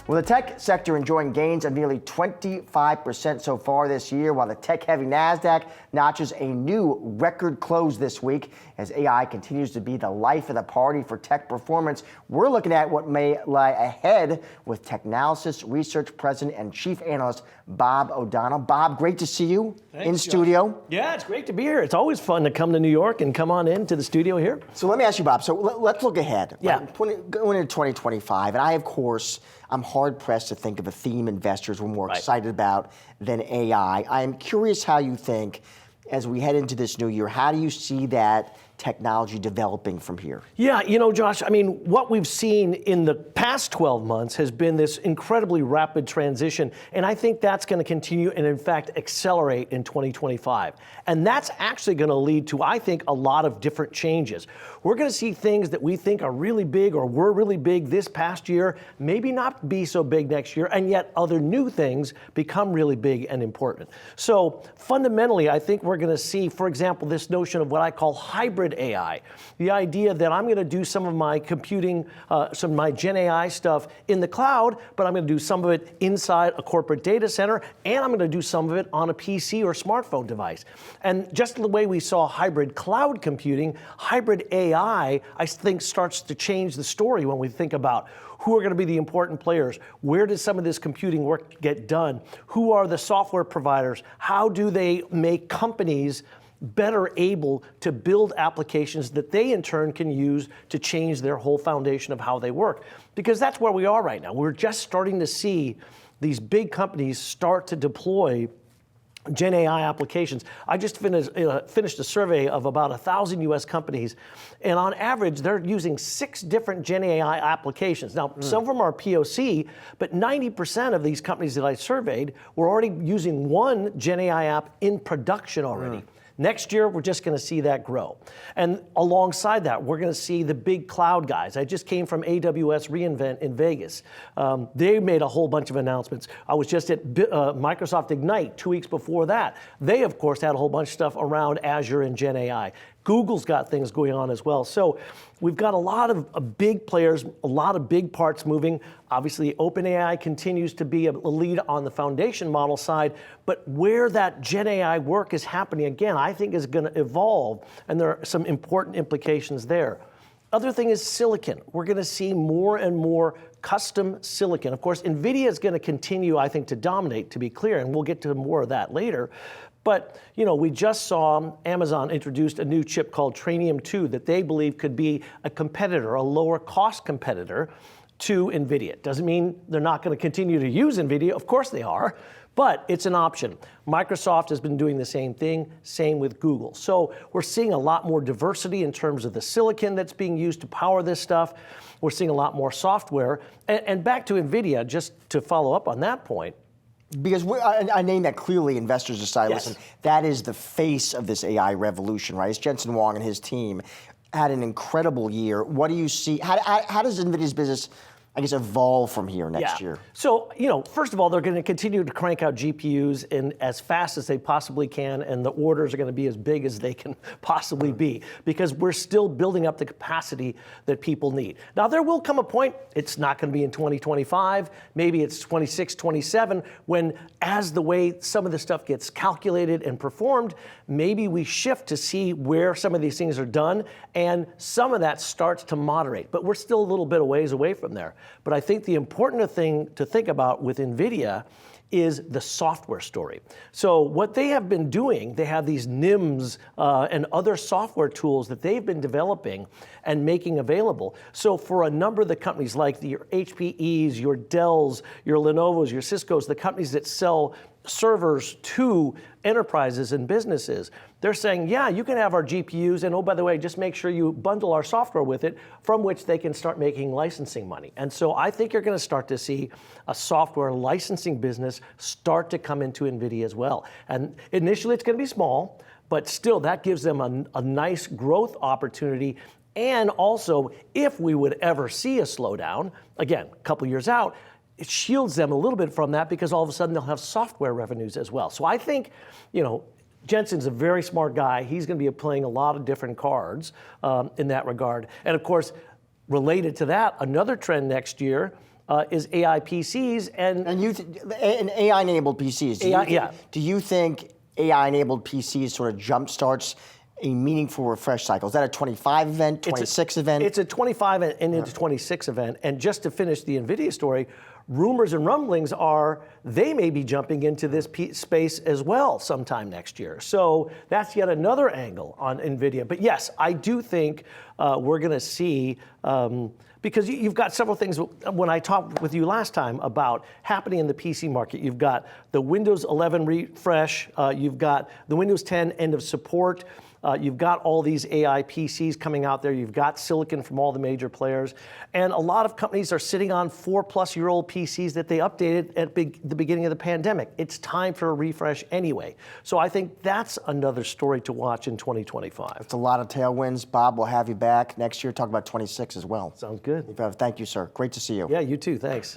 Well, the tech sector enjoying gains of nearly 25% so far this year, while the tech-heavy NASDAQ notches a new record close this week as AI continues to be the life of the party for tech performance. We're looking at what may lie ahead with TECHnalysis Research President and Chief Analyst Bob O'Donnell. Bob, great to see you in studio. Yeah, it's great to be here. It's always fun to come to New York and come on into the studio here. So let me ask you, Bob, so let's look ahead. Yeah. Going into 2025, and I'm hard-pressed to think of a theme investors were more excited about than AI. I'm curious how you think, as we head into this new year, how do you see that technology developing from here? Yeah, Josh, what we've seen in the past 12 months has been this incredibly rapid transition, and I think that's going to continue and, in fact, accelerate in 2025. And that's actually going to lead to, I think, a lot of different changes. We're going to see things that we think are really big or were really big this past year, maybe not be so big next year, and yet other new things become really big and important. So fundamentally, I think we're going to see, for example, this notion of what I call hybrid AI. The idea that I'm going to do some of my computing, some of my Gen AI stuff in the cloud, but I'm going to do some of it inside a corporate data center, and I'm going to do some of it on a PC or smartphone device. And just the way we saw hybrid cloud computing, hybrid AI, I think, starts to change the story when we think about who are going to be the important players, where does some of this computing work get done, who are the software providers, how do they make companies better able to build applications that they in turn can use to change their whole foundation of how they work. Because that's where we are right now. We're just starting to see these big companies start to deploy Gen AI applications. I just finished a survey of about 1,000 US companies, and on average, they're using 6 different Gen AI applications. Now, some of them are POC, but 90% of these companies that I surveyed were already using one Gen AI app in production already. Next year, we're just going to see that grow. And alongside that, we're going to see the big cloud guys. I just came from AWS reInvent in Vegas. They made a whole bunch of announcements. I was just at Microsoft Ignite 2 weeks before that. They, of course, had a whole bunch of stuff around Azure and Gen AI. Google's got things going on as well. So we've got a lot of big players, a lot of big parts moving. Obviously, OpenAI continues to be a lead on the foundation model side, but where that Gen AI work is happening, again, I think is going to evolve, and there are some important implications there. Other thing is silicon. We're going to see more and more custom silicon. Of course, Nvidia is going to continue, I think, to dominate, to be clear, and we'll get to more of that later. But, we just saw Amazon introduced a new chip called Trainium 2 that they believe could be a competitor, a lower cost competitor to Nvidia. Doesn't mean they're not going to continue to use Nvidia. Of course they are, but it's an option. Microsoft has been doing the same thing, same with Google. So we're seeing a lot more diversity in terms of the silicon that's being used to power this stuff. We're seeing a lot more software. And back to Nvidia, just to follow up on that point, because I named that clearly, investors decide, yes, listen, that is the face of this AI revolution, right? It's Jensen Huang and his team had an incredible year. What do you see? How does NVIDIA's business, I guess, evolve from here next year? So, first of all, they're going to continue to crank out GPUs in as fast as they possibly can, and the orders are going to be as big as they can possibly be, because we're still building up the capacity that people need. Now, there will come a point, it's not going to be in 2025, maybe it's 26, 27, when as the way some of this stuff gets calculated and performed, maybe we shift to see where some of these things are done, and some of that starts to moderate. But we're still a little bit of ways away from there. But I think the important thing to think about with NVIDIA is the software story. So what they have been doing, they have these NIMs and other software tools that they've been developing and making available. So for a number of the companies like your HPEs, your Dells, your Lenovos, your Ciscos, the companies that sell servers to enterprises and businesses, they're saying, yeah, you can have our GPUs, and oh, by the way, just make sure you bundle our software with it, from which they can start making licensing money. And so I think you're going to start to see a software licensing business start to come into NVIDIA as well. And initially it's going to be small, but still that gives them a nice growth opportunity. And also, if we would ever see a slowdown, again, a couple years out, it shields them a little bit from that, because all of a sudden they'll have software revenues as well. So I think, Jensen's a very smart guy. He's going to be playing a lot of different cards in that regard. And of course, related to that, another trend next year is AI PCs. And And AI-enabled PCs. Do you think AI-enabled PCs sort of jumpstarts a meaningful refresh cycle? Is that a 25 event, 26 event? It's a 25 and into 26 event. And just to finish the Nvidia story, rumors and rumblings are they may be jumping into this space as well sometime next year. So that's yet another angle on Nvidia. But yes, I do think we're going to see, because you've got several things. When I talked with you last time about happening in the PC market, you've got the Windows 11 refresh, you've got the Windows 10 end of support, you've got all these AI PCs coming out there. You've got silicon from all the major players. And a lot of companies are sitting on 4-plus-year-old PCs that they updated at the beginning of the pandemic. It's time for a refresh anyway. So I think that's another story to watch in 2025. It's a lot of tailwinds. Bob, we'll have you back next year. Talk about 26 as well. Sounds good. Thank you, sir. Great to see you. Yeah, you too. Thanks.